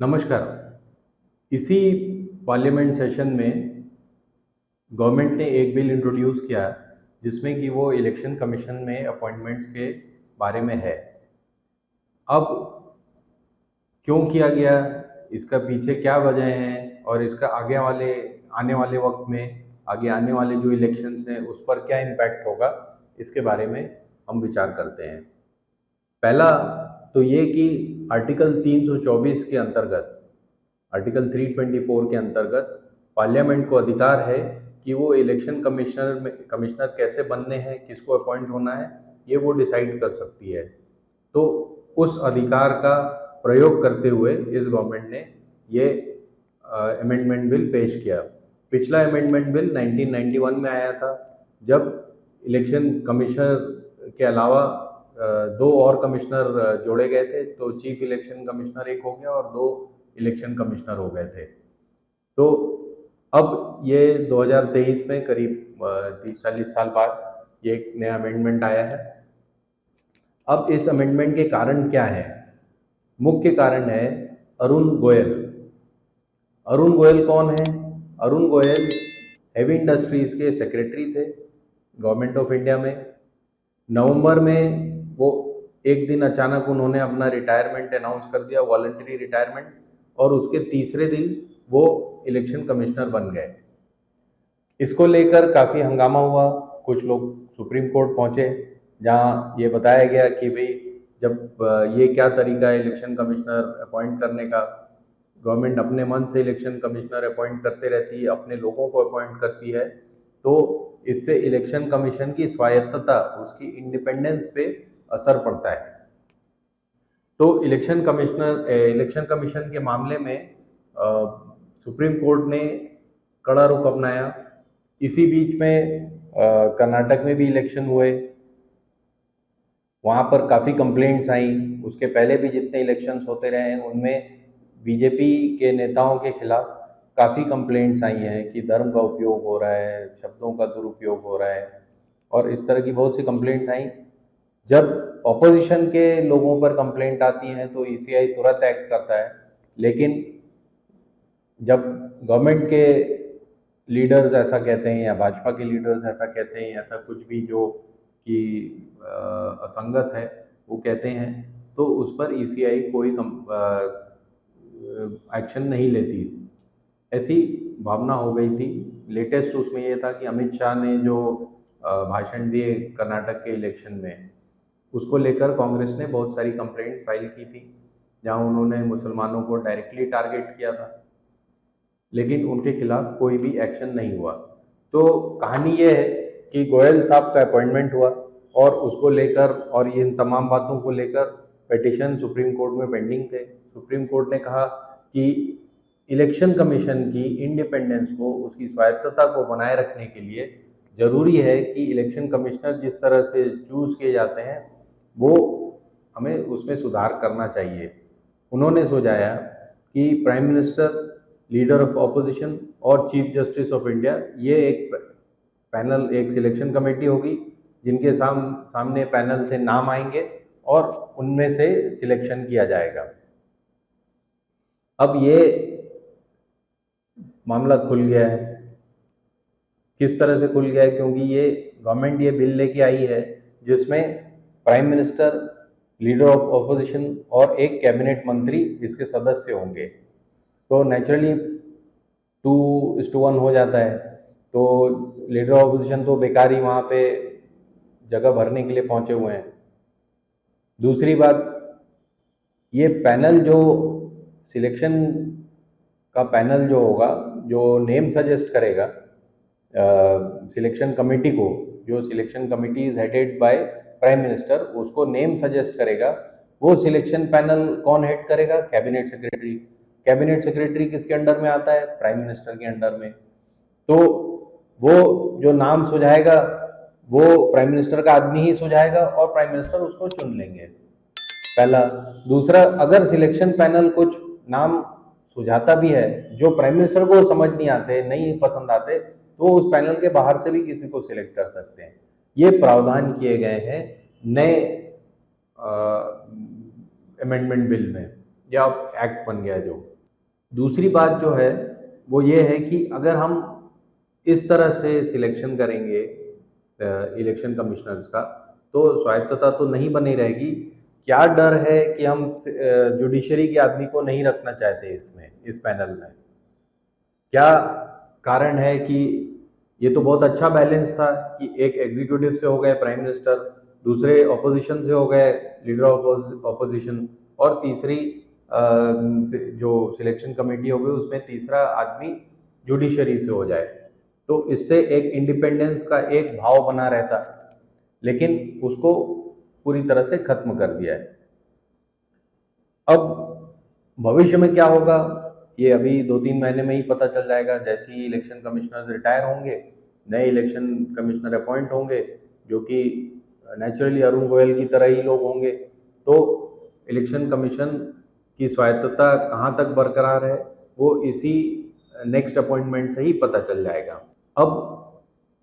नमस्कार। इसी parliament session में गवर्नमेंट ने एक बिल इंट्रोड्यूस किया जिसमें कि वो इलेक्शन कमीशन में अपॉइंटमेंट्स के बारे में है। अब क्यों किया गया, इसका पीछे क्या वजह है और इसका आने वाले वक्त में आगे आने वाले जो इलेक्शंस हैं उस पर क्या इम्पैक्ट होगा, इसके बारे में हम विचार करते हैं। पहला तो ये कि आर्टिकल 324 के अंतर्गत, आर्टिकल 324 के अंतर्गत पार्लियामेंट को अधिकार है कि वो इलेक्शन कमिश्नर कैसे बनने हैं, किसको अपॉइंट होना है, ये वो डिसाइड कर सकती है। तो उस अधिकार का प्रयोग करते हुए इस गवर्नमेंट ने ये अमेंडमेंट बिल पेश किया। पिछला अमेंडमेंट बिल 1991 में आया था, जब इलेक्शन कमिश्नर के अलावा दो और कमिश्नर जोड़े गए थे, तो चीफ इलेक्शन कमिश्नर एक हो गया और दो इलेक्शन कमिश्नर हो गए थे। तो अब ये 2023 में करीब 30-40 साल बाद ये एक नया अमेंडमेंट आया है। अब इस अमेंडमेंट के कारण क्या है? मुख्य कारण है अरुण गोयल। अरुण गोयल कौन है? अरुण गोयल हेवी इंडस्ट्रीज के सेक्रेटरी थे गवर्नमेंट ऑफ इंडिया में। नवंबर में वो एक दिन अचानक उन्होंने अपना रिटायरमेंट अनाउंस कर दिया, वॉलंटरी रिटायरमेंट, और उसके तीसरे दिन वो इलेक्शन कमिश्नर बन गए। इसको लेकर काफ़ी हंगामा हुआ, कुछ लोग सुप्रीम कोर्ट पहुंचे, जहां ये बताया गया कि भाई जब ये क्या तरीका है इलेक्शन कमिश्नर अपॉइंट करने का, गवर्नमेंट अपने मन से इलेक्शन कमिश्नर अपॉइंट करते रहती है, अपने लोगों को अपॉइंट करती है, तो इससे इलेक्शन कमीशन की स्वायत्तता, उसकी इंडिपेंडेंस पे असर पड़ता है। तो इलेक्शन कमीशन के मामले में सुप्रीम कोर्ट ने कड़ा रुख अपनाया। इसी बीच में कर्नाटक में भी इलेक्शन हुए, वहाँ पर काफ़ी कंप्लेंट्स आई। उसके पहले भी जितने इलेक्शंस होते रहे हैं उनमें बीजेपी के नेताओं के खिलाफ काफ़ी कंप्लेंट्स आई हैं कि धर्म का उपयोग हो रहा है, शब्दों का दुरुपयोग हो रहा है, और इस तरह की बहुत सी कंप्लेंट्स आई। जब ऑपोजिशन के लोगों पर कंप्लेंट आती हैं तो ईसीआई तुरंत एक्ट करता है, लेकिन जब गवर्नमेंट के लीडर्स ऐसा कहते हैं या भाजपा के लीडर्स ऐसा कहते हैं, ऐसा कुछ भी जो कि असंगत है वो कहते हैं, तो उस पर ईसीआई कोई एक्शन नहीं लेती। ऐसी भावना हो गई थी। लेटेस्ट उसमें ये था कि अमित शाह ने जो भाषण दिए कर्नाटक के इलेक्शन में, उसको लेकर कांग्रेस ने बहुत सारी कंप्लेंट्स फाइल की थी, जहां उन्होंने मुसलमानों को डायरेक्टली टारगेट किया था, लेकिन उनके खिलाफ कोई भी एक्शन नहीं हुआ। तो कहानी ये है कि गोयल साहब का अपॉइंटमेंट हुआ और उसको लेकर और इन तमाम बातों को लेकर पिटीशन सुप्रीम कोर्ट में पेंडिंग थे। सुप्रीम कोर्ट ने कहा कि इलेक्शन कमीशन की इंडिपेंडेंस को, उसकी स्वायत्तता को बनाए रखने के लिए जरूरी है कि इलेक्शन कमिश्नर जिस तरह से चूज किए जाते हैं वो हमें उसमें सुधार करना चाहिए। उन्होंने सुझाया कि prime minister, leader of opposition और चीफ जस्टिस ऑफ इंडिया, ये एक पैनल, एक सिलेक्शन कमेटी होगी जिनके सामने पैनल से नाम आएंगे और उनमें से सिलेक्शन किया जाएगा। अब ये मामला खुल गया है। किस तरह से खुल गया है? क्योंकि ये गवर्नमेंट ये बिल लेके आई है जिसमें prime minister, leader of opposition और एक कैबिनेट मंत्री इसके सदस्य होंगे। तो नेचुरली 2:1 हो जाता है। तो लीडर ऑफ ऑपोजिशन तो बेकार ही वहाँ पे जगह भरने के लिए पहुंचे हुए हैं। दूसरी बात, ये पैनल, जो सिलेक्शन का पैनल जो होगा, जो नेम सजेस्ट करेगा सिलेक्शन कमेटी को, जो selection committee is headed by prime minister, उसको नेम सजेस्ट करेगा। वो सिलेक्शन पैनल कौन हेड करेगा? Cabinet secretary. कैबिनेट सेक्रेटरी किसके अंडर में आता है? प्राइम मिनिस्टर के अंडर में। तो वो जो नाम सुझाएगा वो प्राइम मिनिस्टर का आदमी ही सुझाएगा और प्राइम मिनिस्टर उसको चुन लेंगे, पहला। दूसरा, अगर सिलेक्शन पैनल कुछ नाम सुझाता भी है जो प्राइम मिनिस्टर को समझ नहीं आते, नहीं पसंद आते, तो उस पैनल के बाहर से भी किसी को सिलेक्ट कर सकते हैं। ये प्रावधान किए गए हैं नए अमेंडमेंट बिल में, या एक्ट बन गया जो। दूसरी बात जो है वो ये है कि अगर हम इस तरह से सिलेक्शन करेंगे इलेक्शन कमिश्नर्स का, तो स्वायत्तता तो नहीं बनी रहेगी। क्या डर है कि हम जुडिशरी के आदमी को नहीं रखना चाहते इसमें, इस पैनल में? क्या कारण है कि ये तो बहुत अच्छा बैलेंस था कि एक एग्जीक्यूटिव से हो गए प्राइम मिनिस्टर, दूसरे ऑपोजिशन से हो गए लीडर ऑफ ऑपोजिशन, और तीसरी जो सिलेक्शन कमेटी हो गई उसमें तीसरा आदमी जुडिशरी से हो जाए, तो इससे एक इंडिपेंडेंस का एक भाव बना रहता, लेकिन उसको पूरी तरह से खत्म कर दिया है। अब भविष्य में क्या होगा ये अभी 2-3 महीने में ही पता चल जाएगा। जैसे ही इलेक्शन कमिश्नर रिटायर होंगे, नए इलेक्शन कमिश्नर अपॉइंट होंगे, जो कि नेचुरली अरुण गोयल की तरह ही लोग होंगे, तो इलेक्शन कमीशन की स्वायत्तता कहाँ तक बरकरार है वो इसी नेक्स्ट अपॉइंटमेंट से ही पता चल जाएगा। अब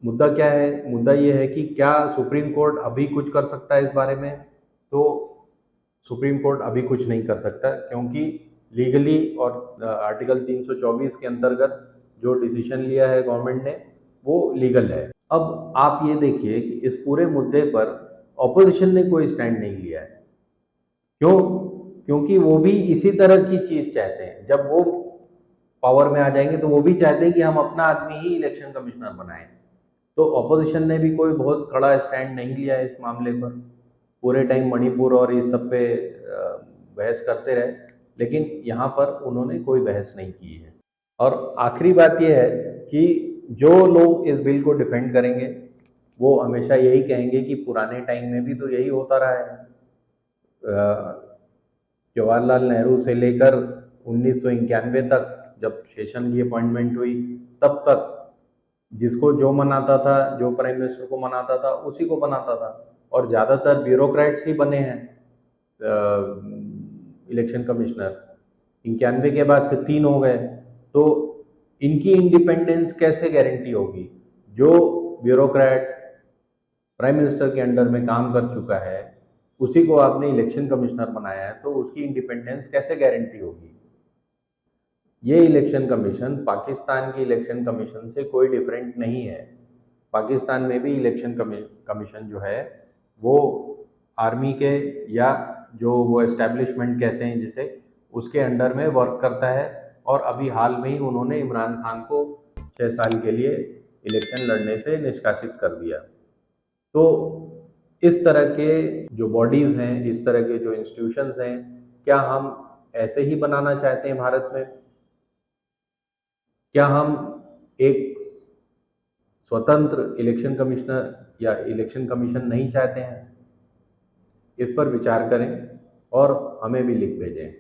मुद्दा क्या है? मुद्दा ये है कि क्या सुप्रीम कोर्ट अभी कुछ कर सकता है इस बारे में? तो सुप्रीम कोर्ट अभी कुछ नहीं कर सकता, क्योंकि लीगली और आर्टिकल 324 के अंतर्गत जो डिसीजन लिया है गवर्नमेंट ने वो लीगल है। अब आप ये देखिए कि इस पूरे मुद्दे पर ऑपोजिशन ने कोई स्टैंड नहीं लिया है। क्यों? क्योंकि वो भी इसी तरह की चीज चाहते हैं। जब वो पावर में आ जाएंगे तो वो भी चाहते हैं कि हम अपना आदमी ही इलेक्शन कमिश्नर बनाएं। तो ऑपोजिशन ने भी कोई बहुत कड़ा स्टैंड नहीं लिया है इस मामले पर। पूरे टाइम मणिपुर और इस सब पे बहस करते रहे, लेकिन यहाँ पर उन्होंने कोई बहस नहीं की है। और आखिरी बात यह है कि जो लोग इस बिल को डिफेंड करेंगे वो हमेशा यही कहेंगे कि पुराने टाइम में भी तो यही होता रहा है। जवाहरलाल नेहरू से लेकर 1991 तक जब सेशन की अपॉइंटमेंट हुई, तब तक जिसको जो मनाता था, जो प्राइम मिनिस्टर को मनाता था उसी को बनाता था, और ज़्यादातर ब्यूरोक्रेट्स ही बने हैं इलेक्शन कमिश्नर। 91 के बाद से 3 हो गए, तो इनकी इंडिपेंडेंस कैसे गारंटी होगी? जो ब्यूरोक्रेट प्राइम मिनिस्टर के अंडर में काम कर चुका है उसी को आपने इलेक्शन कमिश्नर बनाया है, तो उसकी इंडिपेंडेंस कैसे गारंटी होगी? ये इलेक्शन कमीशन पाकिस्तान की इलेक्शन कमीशन से कोई डिफरेंट नहीं है। पाकिस्तान में भी इलेक्शन कमीशन जो है वो आर्मी के या जो वो एस्टेब्लिशमेंट कहते हैं जिसे, उसके अंडर में वर्क करता है। और अभी हाल में ही उन्होंने इमरान खान को 6 साल के लिए इलेक्शन लड़ने से निष्कासित कर दिया। तो इस तरह के जो बॉडीज़ हैं, इस तरह के जो इंस्टीट्यूशंस हैं, क्या हम ऐसे ही बनाना चाहते हैं भारत में? क्या हम एक स्वतंत्र इलेक्शन कमिश्नर या इलेक्शन कमीशन नहीं चाहते हैं? इस पर विचार करें और हमें भी लिख भेजें।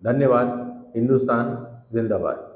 धन्यवाद। हिंदुस्तान जिंदाबाद।